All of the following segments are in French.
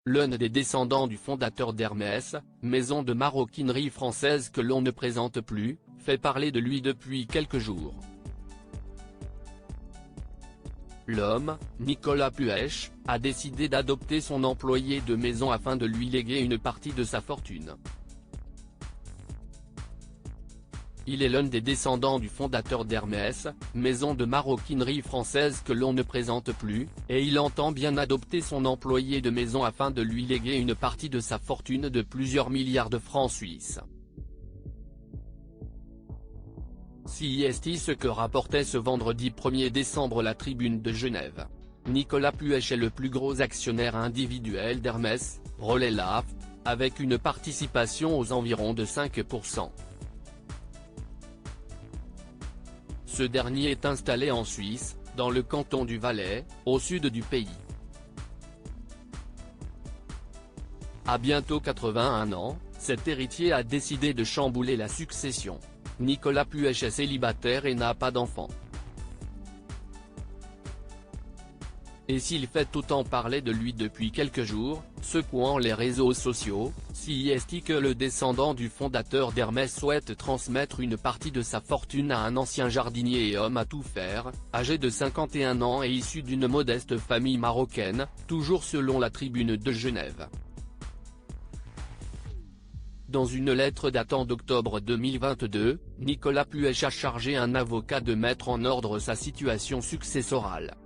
l'un des descendants du fondateur d'Hermès, maison de maroquinerie française que l'on ne présente plus, fait parler de lui depuis quelques jours. L'homme, Nicolas Puech, a décidé d'adopter son employé de maison afin de lui léguer une partie de sa fortune. Il est l'un des descendants du fondateur d'Hermès, maison de maroquinerie française que l'on ne présente plus, et il entend bien adopter son employé de maison afin de lui léguer une partie de sa fortune de plusieurs milliards de francs suisses. CIST ce que rapportait ce vendredi 1er décembre la Tribune de Genève. Nicolas Puech est le plus gros actionnaire individuel d'Hermès, relais l'AFP, avec une participation aux environs de 5%. Ce dernier est installé en Suisse, dans le canton du Valais, au sud du pays. À bientôt 81 ans, cet héritier a décidé de chambouler la succession. Nicolas Puech est célibataire et n'a pas d'enfant. Et s'il fait autant parler de lui depuis quelques jours, secouant les réseaux sociaux, CIST que le descendant du fondateur d'Hermès souhaite transmettre une partie de sa fortune à un ancien jardinier et homme à tout faire, âgé de 51 ans et issu d'une modeste famille marocaine, toujours selon la Tribune de Genève. Dans une lettre datant d'octobre 2022, Nicolas Puech a chargé un avocat de mettre en ordre sa situation successorale.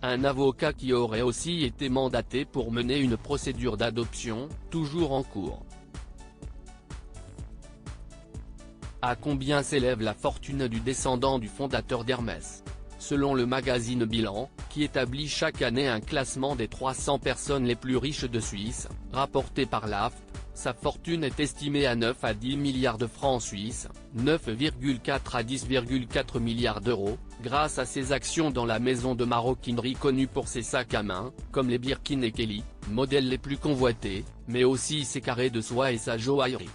Un avocat qui aurait aussi été mandaté pour mener une procédure d'adoption, toujours en cours. À combien s'élève la fortune du descendant du fondateur d'Hermès ? Selon le magazine Bilan, qui établit chaque année un classement des 300 personnes les plus riches de Suisse, rapporté par l'AFP, sa fortune est estimée à 9 à 10 milliards de francs suisses, 9,4 à 10,4 milliards d'euros, grâce à ses actions dans la maison de maroquinerie connue pour ses sacs à main, comme les Birkin et Kelly, modèles les plus convoités, mais aussi ses carrés de soie et sa joaillerie.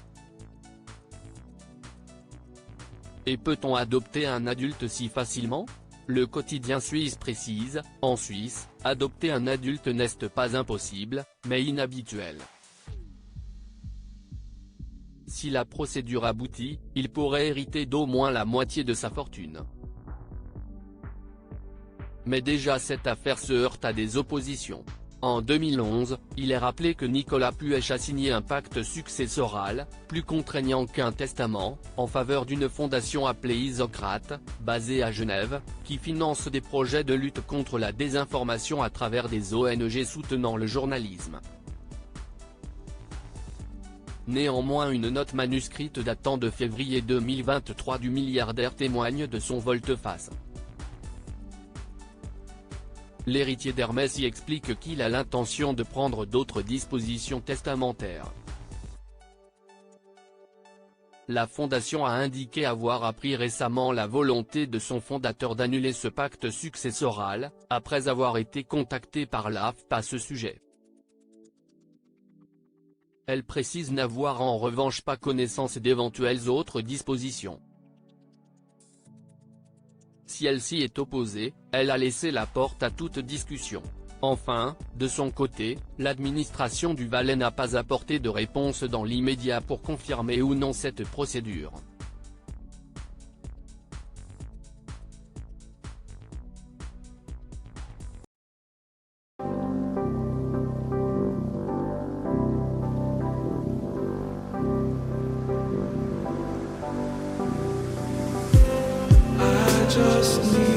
Et peut-on adopter un adulte si facilement ? Le quotidien suisse précise, en Suisse, adopter un adulte n'est pas impossible, mais inhabituel. Si la procédure aboutit, il pourrait hériter d'au moins la moitié de sa fortune. Mais déjà cette affaire se heurte à des oppositions. En 2011, il est rappelé que Nicolas Puech a signé un pacte successoral, plus contraignant qu'un testament, en faveur d'une fondation appelée Isocrate, basée à Genève, qui finance des projets de lutte contre la désinformation à travers des ONG soutenant le journalisme. Néanmoins une note manuscrite datant de février 2023 du milliardaire témoigne de son volte-face. L'héritier d'Hermès y explique qu'il a l'intention de prendre d'autres dispositions testamentaires. La fondation a indiqué avoir appris récemment la volonté de son fondateur d'annuler ce pacte successoral, après avoir été contacté par l'AFP à ce sujet. Elle précise n'avoir en revanche pas connaissance d'éventuelles autres dispositions. Si elle s'y est opposée, elle a laissé la porte à toute discussion. Enfin, de son côté, l'administration du Valais n'a pas apporté de réponse dans l'immédiat pour confirmer ou non cette procédure. Just need